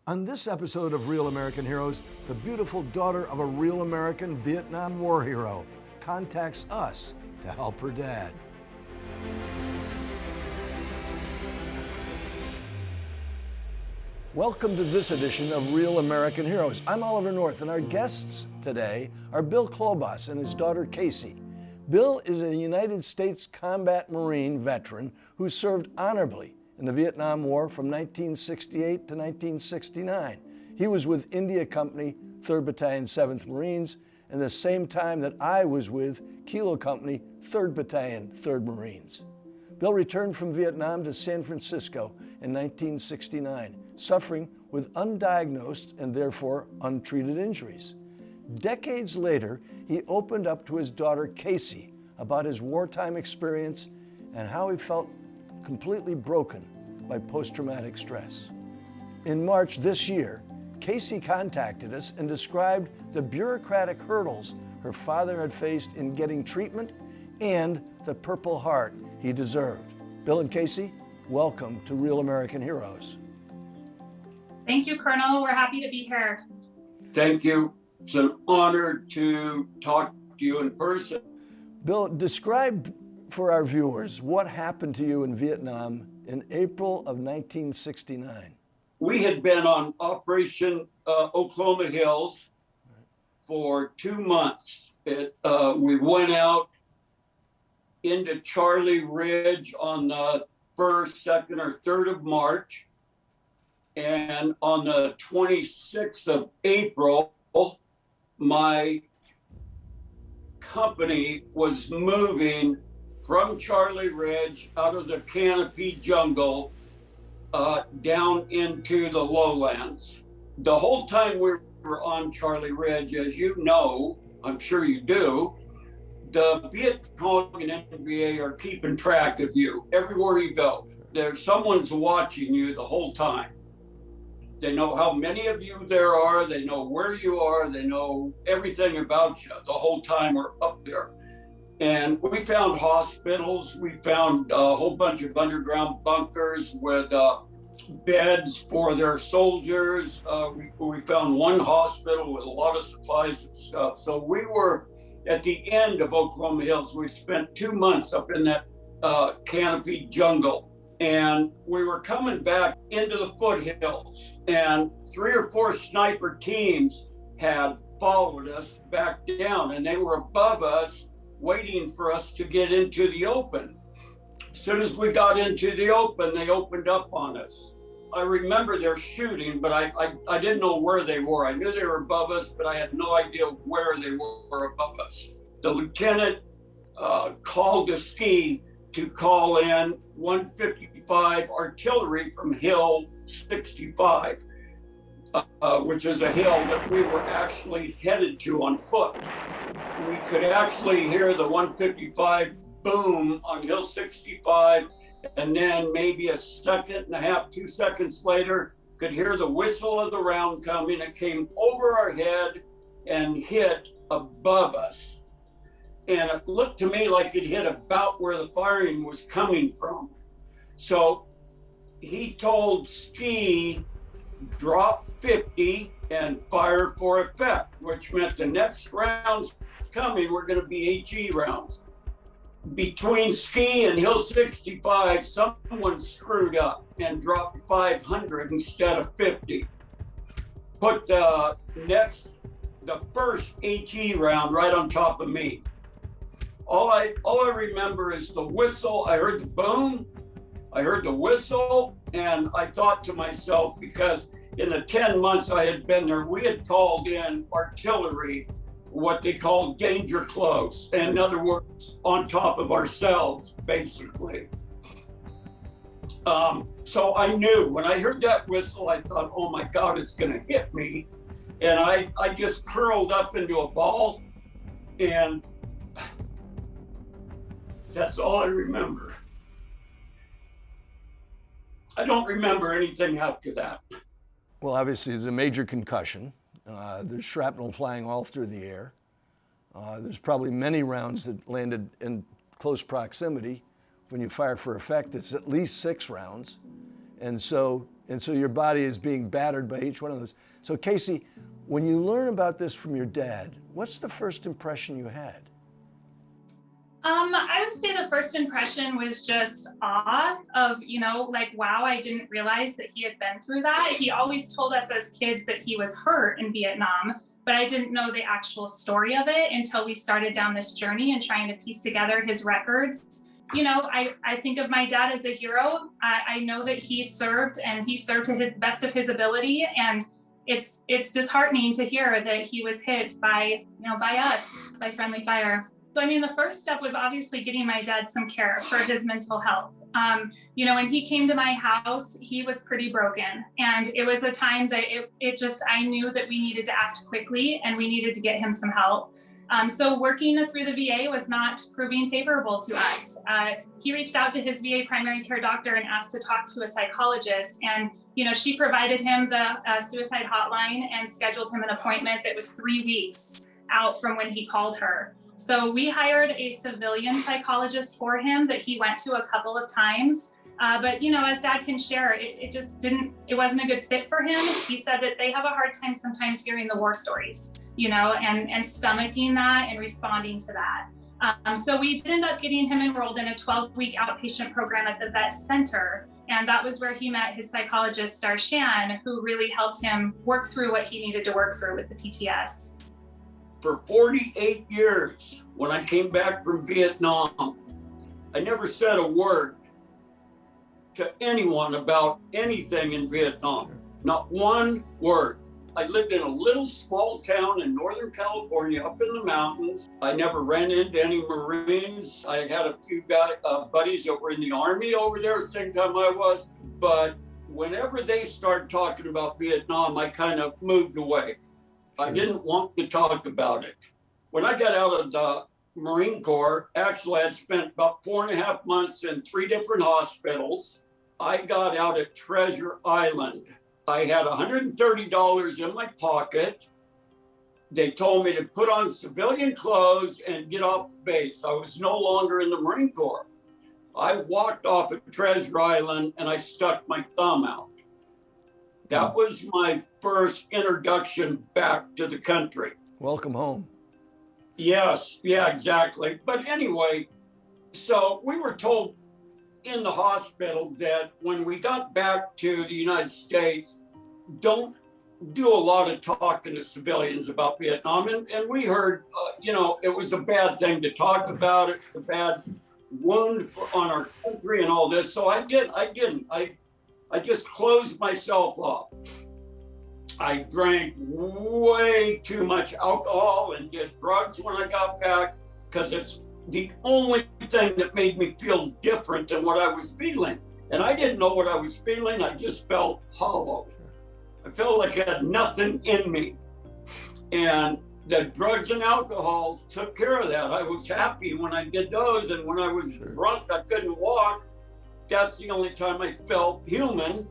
On this episode of Real American Heroes, the beautiful daughter of a real American Vietnam War hero contacts us to help her dad. Welcome to this edition of Real American Heroes. I'm Oliver North, and our guests today are Bill Klobas and his daughter Casey. Bill is a United States combat Marine veteran who served honorably in the Vietnam War from 1968 to 1969. He was with India Company, 3rd Battalion, 7th Marines, and the same time that I was with Kilo Company, 3rd Battalion, 3rd Marines. Bill returned from Vietnam to San Francisco in 1969, suffering with undiagnosed and therefore untreated injuries. Decades later, he opened up to his daughter Casey about his wartime experience and how he felt completely broken by post-traumatic stress. In March this year, Casey contacted us and described the bureaucratic hurdles her father had faced in getting treatment and the Purple Heart he deserved. Bill and Casey, welcome to Real American Heroes. Thank you, Colonel. We're happy to be here. Thank you. It's an honor to talk to you in person. Bill, describe for our viewers what happened to you in Vietnam in April of 1969. We had been on Operation Oklahoma Hills for 2 months. We went out into Charlie Ridge on the 1st, 2nd, or 3rd of March. And on the 26th of April, my company was moving from Charlie Ridge out of the canopy jungle down into the lowlands. The whole time we were on Charlie Ridge, as you know, I'm sure you do, the Viet Cong and NVA are keeping track of you everywhere you go. Someone's watching you the whole time. They know how many of you there are, they know where you are, they know everything about you the whole time we're up there. And we found hospitals, we found a whole bunch of underground bunkers with beds for their soldiers. We found one hospital with a lot of supplies and stuff. So we were at the end of Oklahoma Hills. We spent 2 months up in that canopy jungle. And we were coming back into the foothills, and 3 or 4 sniper teams had followed us back down, and they were above us waiting for us to get into the open. As soon as we got into the open, they opened up on us. I remember their shooting, but I didn't know where they were. I knew they were above us, but I had no idea where they were above us. The lieutenant called a ski to call in 155 artillery from Hill 65, which is a hill that we were actually headed to on foot. We could actually hear the 155 boom on Hill 65, and then maybe a second and a half, 2 seconds later, could hear the whistle of the round coming. It came over our head and hit above us. And it looked to me like it hit about where the firing was coming from. So he told Ski, drop 50 and fire for effect, which meant the next rounds coming were going to be HE rounds. Between Ski and Hill 65, someone screwed up and dropped 500 instead of 50. Put the first HE round right on top of me. All I remember is the whistle. I heard the boom, I heard the whistle, and I thought to myself, because in the 10 months I had been there, we had called in artillery, what they call danger close. And in other words, on top of ourselves, basically. So I knew when I heard that whistle, I thought, oh my God, it's gonna hit me. And I just curled up into a ball, and that's all I remember. I don't remember anything after that. Well, obviously, it's a major concussion. There's shrapnel flying all through the air. There's probably many rounds that landed in close proximity. When you fire for effect, it's at least 6 rounds. And so And so your body is being battered by each one of those. So Casey, when you learn about this from your dad, what's the first impression you had? I would say the first impression was just awe of, like, wow, I didn't realize that he had been through that. He always told us as kids that he was hurt in Vietnam, but I didn't know the actual story of it until we started down this journey and trying to piece together his records. I think of my dad as a hero. I know that he served, and he served to the best of his ability. And it's disheartening to hear that he was hit by us, by friendly fire. So, the first step was obviously getting my dad some care for his mental health. When he came to my house, he was pretty broken. And it was a time that I knew that we needed to act quickly and we needed to get him some help. So working through the VA was not proving favorable to us. He reached out to his VA primary care doctor and asked to talk to a psychologist. And, she provided him the suicide hotline and scheduled him an appointment that was 3 weeks out from when he called her. So we hired a civilian psychologist for him that he went to a couple of times. But as Dad can share, it wasn't a good fit for him. He said that they have a hard time sometimes hearing the war stories, and stomaching that and responding to that. So we did end up getting him enrolled in a 12-week outpatient program at the vet center. And that was where he met his psychologist, Star Shan, who really helped him work through what he needed to work through with the PTS. For 48 years, when I came back from Vietnam, I never said a word to anyone about anything in Vietnam. Not one word. I lived in a little small town in Northern California, up in the mountains. I never ran into any Marines. I had a few buddies that were in the Army over there, same time I was. But whenever they started talking about Vietnam, I kind of moved away. I didn't want to talk about it. When I got out of the Marine Corps, actually I'd spent about 4.5 months in 3 different hospitals. I got out at Treasure Island. I had $130 in my pocket. They told me to put on civilian clothes and get off the base. I was no longer in the Marine Corps. I walked off at Treasure Island and I stuck my thumb out. That was my first introduction back to the country. Welcome home. Yes, yeah, exactly. But anyway, so we were told in the hospital that when we got back to the United States, don't do a lot of talking to civilians about Vietnam. And we heard, it was a bad thing to talk about it, a bad wound on our country and all this. So I didn't. I just closed myself up. I drank way too much alcohol and did drugs when I got back because it's the only thing that made me feel different than what I was feeling. And I didn't know what I was feeling. I just felt hollow. I felt like I had nothing in me. And the drugs and alcohol took care of that. I was happy when I did those. And when I was drunk, I couldn't walk. That's the only time I felt human.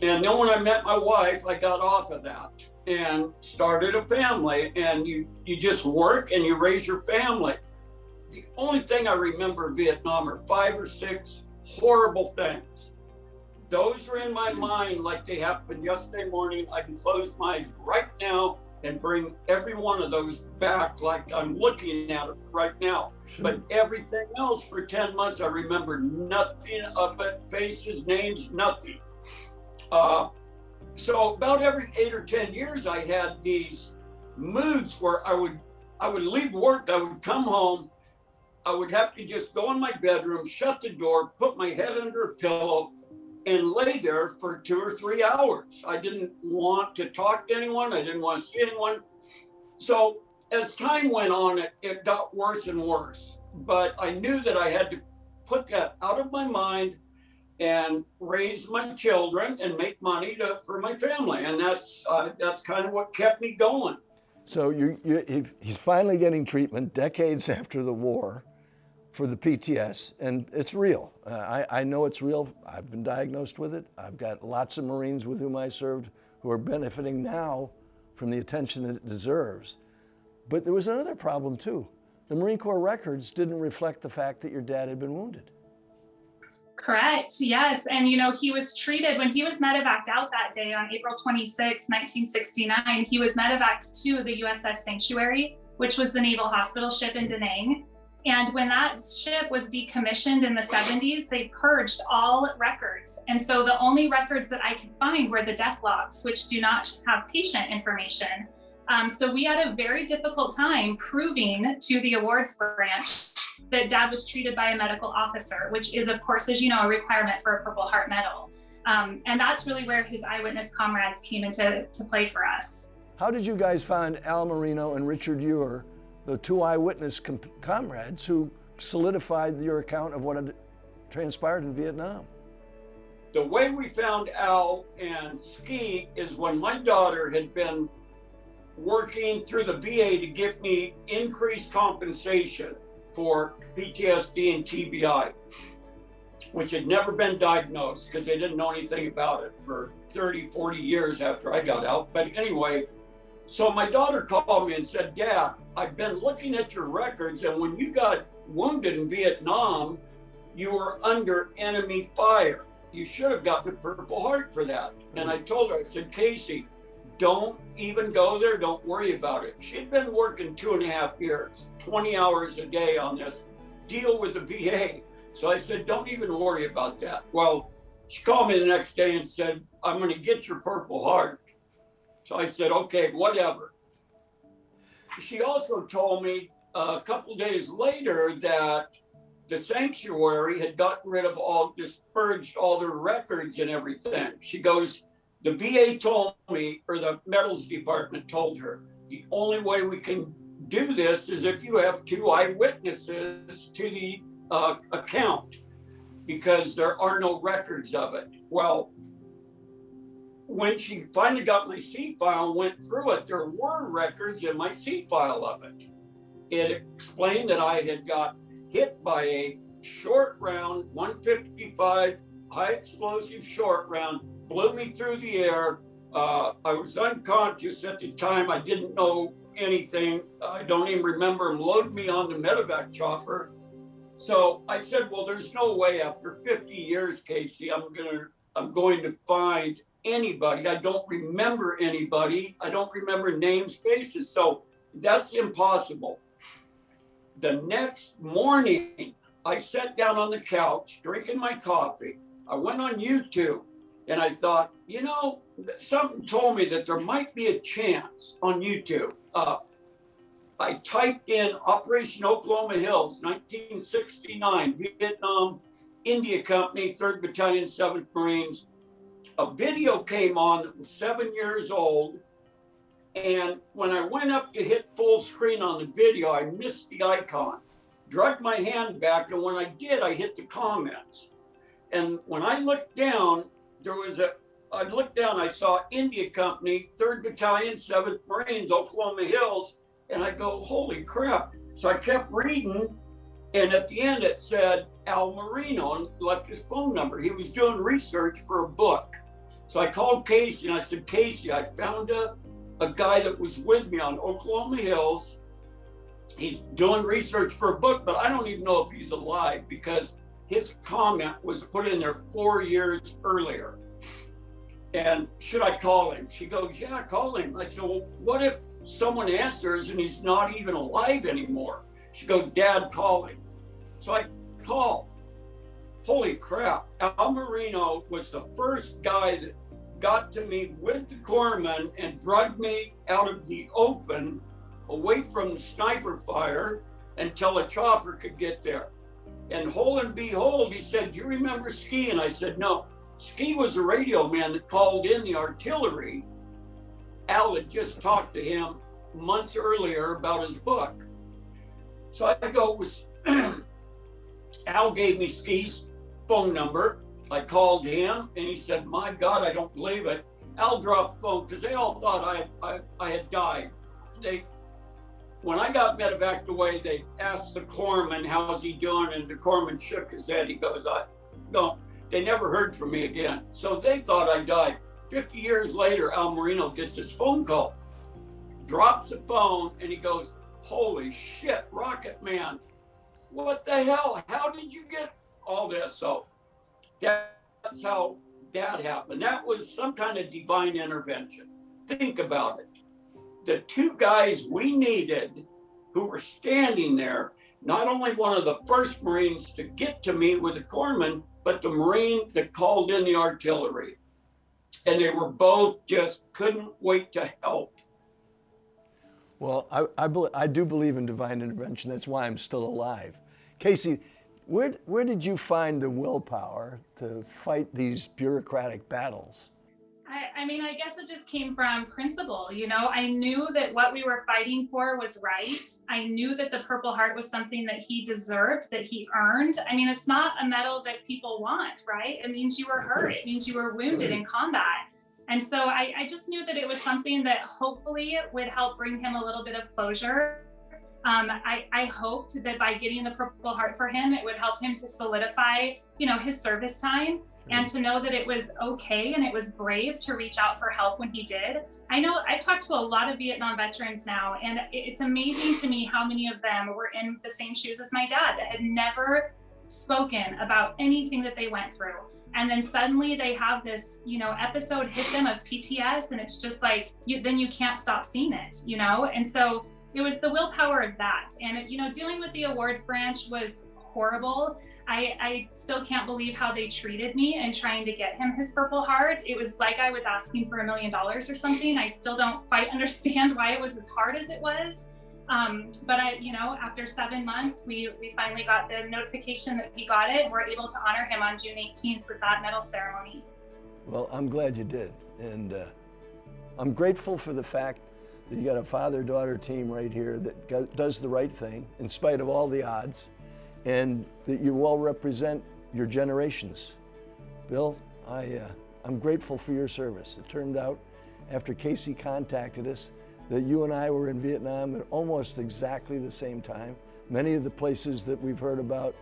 And then when I met my wife, I got off of that and started a family. And you just work and you raise your family. The only thing I remember of Vietnam are 5 or 6 horrible things. Those are in my mind like they happened yesterday morning. I can close my eyes right now and bring every one of those back like I'm looking at it right now. Sure. But everything else for 10 months, I remember nothing of it, faces, names, nothing. So about every 8 or 10 years, I had these moods where I would leave work, I would come home, I would have to just go in my bedroom, shut the door, put my head under a pillow, and lay there for 2 or 3 hours. I didn't want to talk to anyone. I didn't want to see anyone. So as time went on, it got worse and worse. But I knew that I had to put that out of my mind and raise my children and make money for my family. And that's kind of what kept me going. So he's finally getting treatment decades after the war for the PTS, and it's real. I know it's real. I've been diagnosed with it. I've got lots of Marines with whom I served who are benefiting now from the attention it deserves. But there was another problem too. The Marine Corps records didn't reflect the fact that your dad had been wounded. Correct. Yes. And, he was treated when he was medevaced out that day on April 26, 1969. He was medevaced to the USS Sanctuary, which was the naval hospital ship in Da Nang. And when that ship was decommissioned in the 70s, they purged all records. And so the only records that I could find were the death logs, which do not have patient information. So we had a very difficult time proving to the awards branch that Dad was treated by a medical officer, which is, of course, as you know, a requirement for a Purple Heart medal. And that's really where his eyewitness comrades came into play for us. How did you guys find Al Marino and Richard Ewer, the two eyewitness comrades who solidified your account of what had transpired in Vietnam? The way we found Al and Ski is when my daughter had been working through the VA to get me increased compensation for PTSD and TBI, which had never been diagnosed because they didn't know anything about it for 30, 40 years after I got out. But anyway, so my daughter called me and said, Dad, I've been looking at your records, and when you got wounded in Vietnam, you were under enemy fire. You should have gotten a Purple Heart for that. And I told her, I said, Casey, don't even go there. Don't worry about it. She'd been working 2.5 years, 20 hours a day on this deal with the VA. So I said, don't even worry about that. Well, she called me the next day and said, I'm going to get your Purple Heart. So I said, okay, whatever. She also told me a couple days later that the sanctuary had gotten rid of purged all their records and everything. She goes, the VA told me, or the metals department told her, the only way we can do this is if you have two eyewitnesses to the account, because there are no records of it. Well, when she finally got my C file and went through it, there were records in my C file of it. It explained that I had got hit by a short round, 155 high explosive short round, blew me through the air. I was unconscious at the time. I didn't know anything. I don't even remember him loading me on the medevac chopper. So I said, well, there's no way after 50 years, Casey, I'm going to find anybody. I don't remember anybody. I don't remember names, faces. So that's impossible. The next morning, I sat down on the couch, drinking my coffee. I went on YouTube and I thought, something told me that there might be a chance on YouTube. I typed in Operation Oklahoma Hills, 1969, Vietnam, India Company, 3rd Battalion, 7th Marines. A video came on that was 7 years old. And when I went up to hit full screen on the video, I missed the icon, dragged my hand back. And when I did, I hit the comments. And when I looked down, I saw India Company, 3rd Battalion, 7th Marines, Oklahoma Hills. And I go, holy crap. So I kept reading. And at the end, it said Al Marino and left his phone number. He was doing research for a book. So I called Casey and I said, Casey, I found a guy that was with me on Oklahoma Hills. He's doing research for a book, but I don't even know if he's alive because his comment was put in there 4 years earlier. And should I call him? She goes, yeah, call him. I said, well, what if someone answers and he's not even alive anymore? She goes, Dad, call him. So I called. Holy crap. Al Marino was the first guy that got to me with the corpsman and dragged me out of the open, away from the sniper fire, until a chopper could get there. And lo and behold, he said, do you remember Ski? And I said, no. Ski was a radio man that called in the artillery. Al had just talked to him months earlier about his book. So I go, Al gave me Ski's phone number. I called him and he said, my God, I don't believe it. Al dropped the phone because they all thought I had died. When I got medevaced away, they asked the corpsman, how's he doing? And the corpsman shook his head. He goes, they never heard from me again. So they thought I died. 50 years later, Al Marino gets this phone call, drops the phone, and he goes, holy shit, Rocket Man, what the hell? How did you get all this? So That's how that happened. That was some kind of divine intervention. Think about it. The two guys we needed who were standing there, not only one of the first Marines to get to me with the corpsman, but the Marine that called in the artillery. And they were both just couldn't wait to help. Well, I do believe in divine intervention. That's why I'm still alive. Casey, where did you find the willpower to fight these bureaucratic battles? I mean, I guess it just came from principle. You know, I knew that what we were fighting for was right. I knew that the Purple Heart was something that he deserved, that he earned. I mean, it's not a medal that people want, right? It means you were hurt. It means you were wounded in combat. And so I just knew that it was something that hopefully would help bring him a little bit of closure. I hoped that by getting the Purple Heart for him, it would help him to solidify, you know, his service time. And to know that it was okay and it was brave to reach out for help when he did. I know I've talked to a lot of Vietnam veterans now, and it's amazing to me how many of them were in the same shoes as my dad that had never spoken about anything that they went through. And then suddenly they have this, you know, episode hit them of PTS, and it's just like, then you can't stop seeing it, you know? And so it was the willpower of that. And, you know, dealing with the awards branch was horrible. I still can't believe how they treated me and trying to get him his Purple Heart. It was like I was asking for $1 million or something. I still don't quite understand why it was as hard as it was. But you know, after 7 months, we finally got the notification that he got it. We're able to honor him on June 18th with that medal ceremony. Well, I'm glad you did. And I'm grateful for the fact that you got a father-daughter team right here that does the right thing in spite of all the odds, and that you well represent your generations. Bill, I'm grateful for your service. It turned out, after Casey contacted us, that you and I were in Vietnam at almost exactly the same time. Many of the places that we've heard about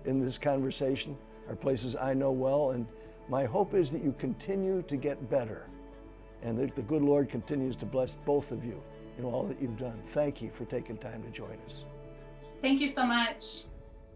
in this conversation are places I know well, and my hope is that you continue to get better, and that the good Lord continues to bless both of you in all that you've done. Thank you for taking time to join us. Thank you so much.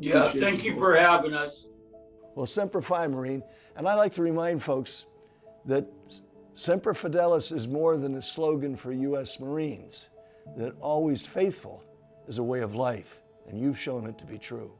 Yeah, thank you for having us. Well, Semper Fi, Marine. And I like to remind folks that Semper Fidelis is more than a slogan for U.S. Marines, that always faithful is a way of life, and you've shown it to be true.